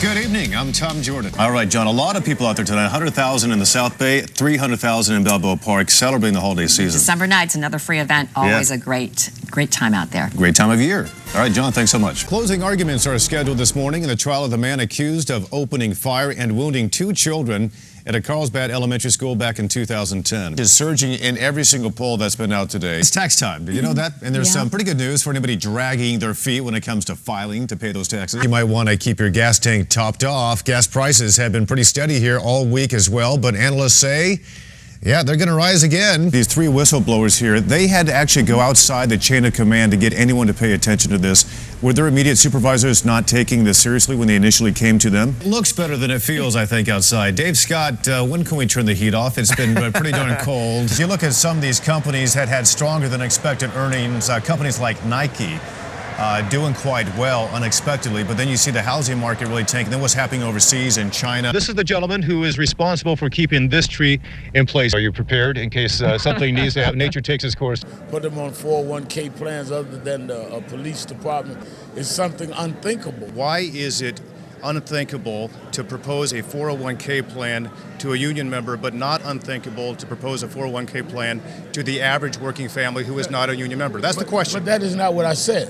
Good evening. I'm Tom Jordan. All right, John, a lot of people out there tonight. 100,000 in the South Bay, 300,000 in Balboa Park, celebrating the holiday season. December night's another free event. Always a great time out there. Great time of year. All right, John, thanks so much. Closing arguments are scheduled this morning in the trial of the man accused of opening fire and wounding 2 children at a Carlsbad elementary school back in 2010. Is surging in every single poll that's been out today. It's tax time. Did you know that? And there's some pretty good news for anybody dragging their feet when it comes to filing to pay those taxes. You might want to keep your gas tank topped off. Gas prices have been pretty steady here all week as well, but analysts say, yeah, they're going to rise again. These 3 whistleblowers here, they had to actually go outside the chain of command to get anyone to pay attention to this. Were their immediate supervisors not taking this seriously when they initially came to them? It looks better than it feels, I think, outside. Dave Scott, when can we turn the heat off? It's been pretty darn cold. If you look at some of these companies that had stronger than expected earnings, companies like Nike, doing quite well unexpectedly, but then you see the housing market really tanking. Then what's happening overseas in China? This is the gentleman who is responsible for keeping this tree in place. Are you prepared in case something needs to happen? Nature takes its course. Put them on 401k plans other than the police department is something unthinkable. Why is it unthinkable to propose a 401k plan to a union member, but not unthinkable to propose a 401k plan to the average working family who is not a union member? That's the question. But that is not what I said.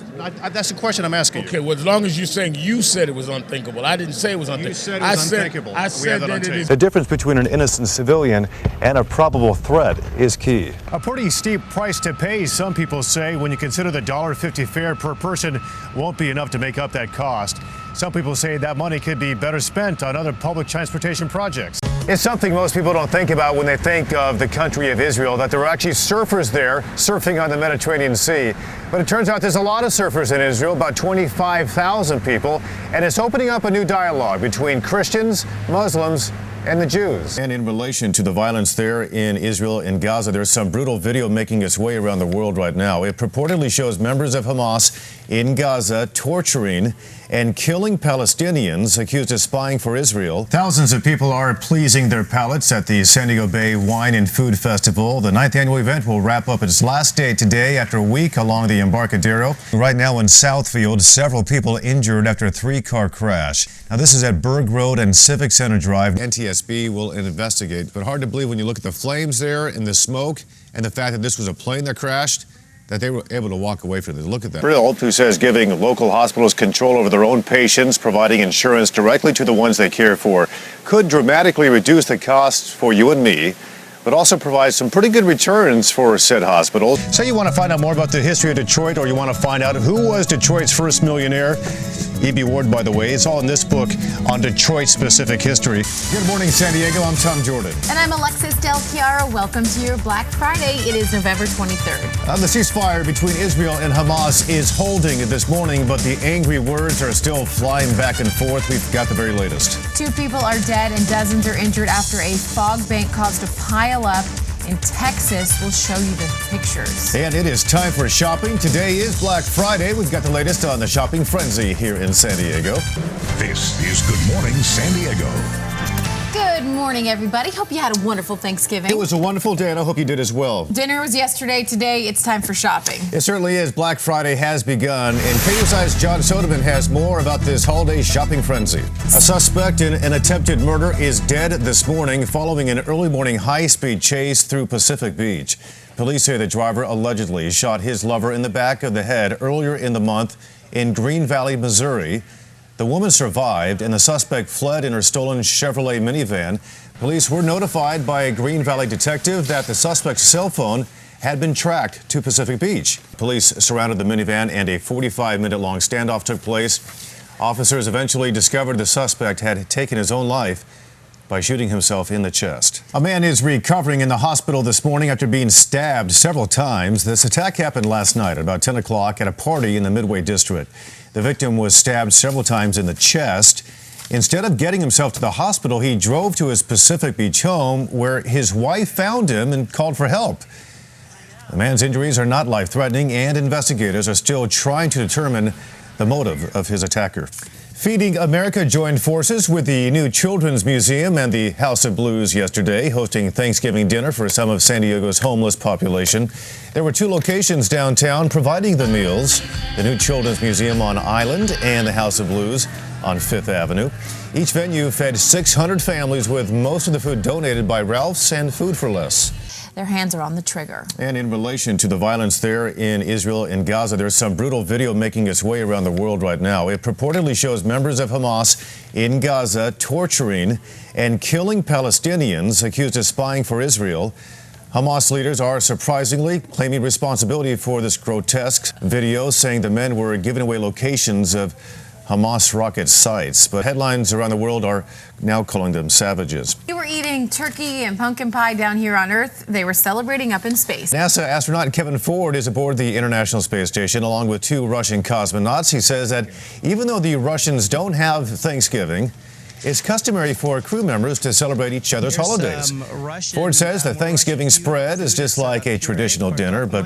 That's the question I'm asking you. Okay, well, as long as you're saying you said it was unthinkable. I didn't say it was unthinkable. You said it was unthinkable. I said that it is. The difference between an innocent civilian and a probable threat is key. A pretty steep price to pay, some people say, when you consider the $1.50 fare per person won't be enough to make up that cost. Some people say that money could be better spent on other public transportation projects. It's something most people don't think about when they think of the country of Israel, that there are actually surfers there surfing on the Mediterranean Sea. But it turns out there's a lot of surfers in Israel, about 25,000 people, and it's opening up a new dialogue between Christians, Muslims, and the Jews. And in relation to the violence there in Israel and Gaza, there's some brutal video making its way around the world right now. It purportedly shows members of Hamas in Gaza torturing and killing Palestinians accused of spying for Israel. Thousands of people are pleasing their palates at the San Diego Bay Wine and Food Festival. The 9th annual event will wrap up its last day today after a week along the Embarcadero. Right now in Southfield, several people injured after a 3-car crash. Now this is at Berg Road and Civic Center Drive. NTSB will investigate, but hard to believe when you look at the flames there and the smoke and the fact that this was a plane that crashed, that they were able to walk away from it. Look at that. Brill, who says giving local hospitals control over their own patients, providing insurance directly to the ones they care for, could dramatically reduce the costs for you and me, but also provide some pretty good returns for said hospitals. Say you want to find out more about the history of Detroit, or you want to find out who was Detroit's first millionaire. E.B. Ward, by the way, it's all in this book on Detroit-specific history. Good morning, San Diego. I'm Tom Jordan. And I'm Alexis Del Chiara. Welcome to your Black Friday. It is November 23rd. The ceasefire between Israel and Hamas is holding this morning, but the angry words are still flying back and forth. We've got the very latest. 2 people are dead and dozens are injured after a fog bank caused a pile up in Texas. We'll show you the pictures. And it is time for shopping. Today is Black Friday. We've got the latest on the shopping frenzy here in San Diego. This is Good Morning San Diego. Good morning, everybody. Hope you had a wonderful Thanksgiving. It was a wonderful day, and I hope you did as well. Dinner was yesterday. Today, it's time for shopping. It certainly is. Black Friday has begun, and KUSI's John Soderman has more about this holiday shopping frenzy. A suspect in an attempted murder is dead this morning following an early morning high-speed chase through Pacific Beach. Police say the driver allegedly shot his lover in the back of the head earlier in the month in Green Valley, Missouri. The woman survived, and the suspect fled in her stolen Chevrolet minivan. Police were notified by a Green Valley detective that the suspect's cell phone had been tracked to Pacific Beach. Police surrounded the minivan, and a 45-minute-long standoff took place. Officers eventually discovered the suspect had taken his own life by shooting himself in the chest. A man is recovering in the hospital this morning after being stabbed several times. This attack happened last night at about 10 o'clock at a party in the Midway District. The victim was stabbed several times in the chest. Instead of getting himself to the hospital, he drove to his Pacific Beach home where his wife found him and called for help. The man's injuries are not life-threatening, and investigators are still trying to determine the motive of his attacker. Feeding America joined forces with the new Children's Museum and the House of Blues yesterday, hosting Thanksgiving dinner for some of San Diego's homeless population. There were 2 locations downtown providing the meals, the new Children's Museum on Island and the House of Blues on Fifth Avenue. Each venue fed 600 families, with most of the food donated by Ralph's and Food for Less. Their hands are on the trigger. And in relation to the violence there in Israel and Gaza, there's some brutal video making its way around the world right now. It purportedly shows members of Hamas in Gaza torturing and killing Palestinians accused of spying for Israel. Hamas leaders are surprisingly claiming responsibility for this grotesque video, saying the men were giving away locations of Hamas rocket sites. But headlines around the world are now calling them savages. They were eating turkey and pumpkin pie down here on Earth. They were celebrating up in space. NASA astronaut Kevin Ford is aboard the International Space Station along with 2 Russian cosmonauts. He says that even though the Russians don't have Thanksgiving, it's customary for crew members to celebrate each other's holidays. Ford says the Thanksgiving spread is just like a traditional dinner, but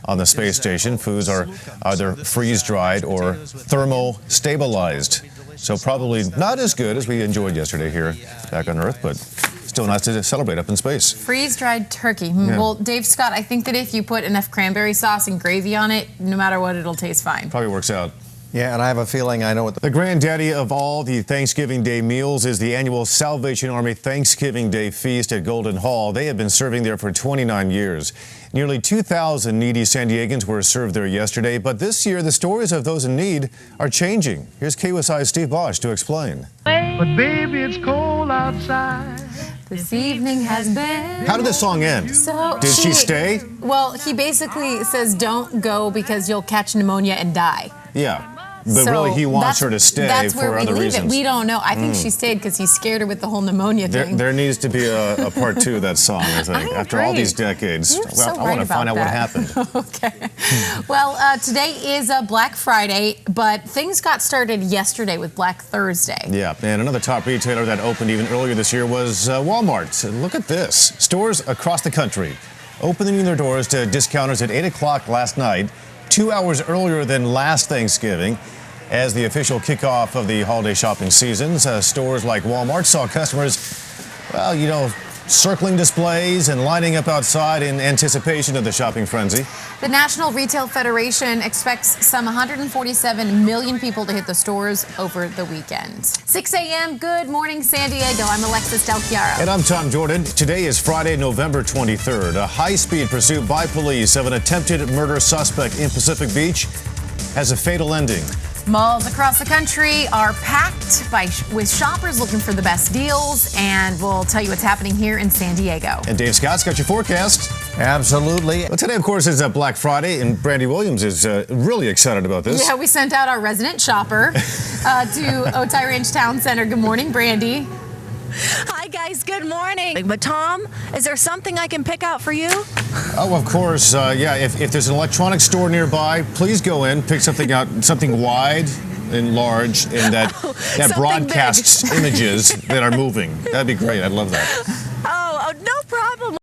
on the space station, foods are either freeze-dried or thermo-stabilized. So probably not as good as we enjoyed yesterday here back on Earth, but still nice to celebrate up in space. Freeze-dried turkey. Yeah. Well, Dave Scott, I think that if you put enough cranberry sauce and gravy on it, no matter what, it'll taste fine. Probably works out. Yeah, and I have a feeling I know what The granddaddy of all the Thanksgiving Day meals is the annual Salvation Army Thanksgiving Day Feast at Golden Hall. They have been serving there for 29 years. Nearly 2,000 needy San Diegans were served there yesterday, but this year the stories of those in need are changing. Here's KUSI's Steve Bosch to explain. But baby, it's cold outside. This evening has been... How did this song end? So Did she stay? Well, he basically says don't go because you'll catch pneumonia and die. Yeah. But really, he wants her to stay for other reasons. We don't know. I think she stayed because he scared her with the whole pneumonia thing. There needs to be a part 2 of that song, I think. After all these decades, I want to find out what happened. Okay. Well, today is Black Friday, but things got started yesterday with Black Thursday. Yeah, and another top retailer that opened even earlier this year was Walmart. Look at this. Stores across the country opening their doors to discounters at 8 o'clock last night, 2 hours earlier than last Thanksgiving. As the official kickoff of the holiday shopping seasons, stores like Walmart saw customers, circling displays and lining up outside in anticipation of the shopping frenzy. The National Retail Federation expects some 147 million people to hit the stores over the weekend. 6 a.m. Good morning, San Diego. I'm Alexis Del Chiaro. And I'm Tom Jordan. Today is Friday, November 23rd. A high-speed pursuit by police of an attempted murder suspect in Pacific Beach has a fatal ending. Malls across the country are packed with shoppers looking for the best deals, and we'll tell you what's happening here in San Diego. And Dave Scott's got your forecast. Absolutely. Well, today, of course, is Black Friday, and Brandy Williams is really excited about this. Yeah, we sent out our resident shopper to Otay Ranch Town Center. Good morning, Brandy. Hi, guys. Good morning. But, Tom, is there something I can pick out for you? Oh, of course. If there's an electronics store nearby, please go in, pick something out, something wide and large, and that broadcasts images that are moving. That'd be great. I'd love that.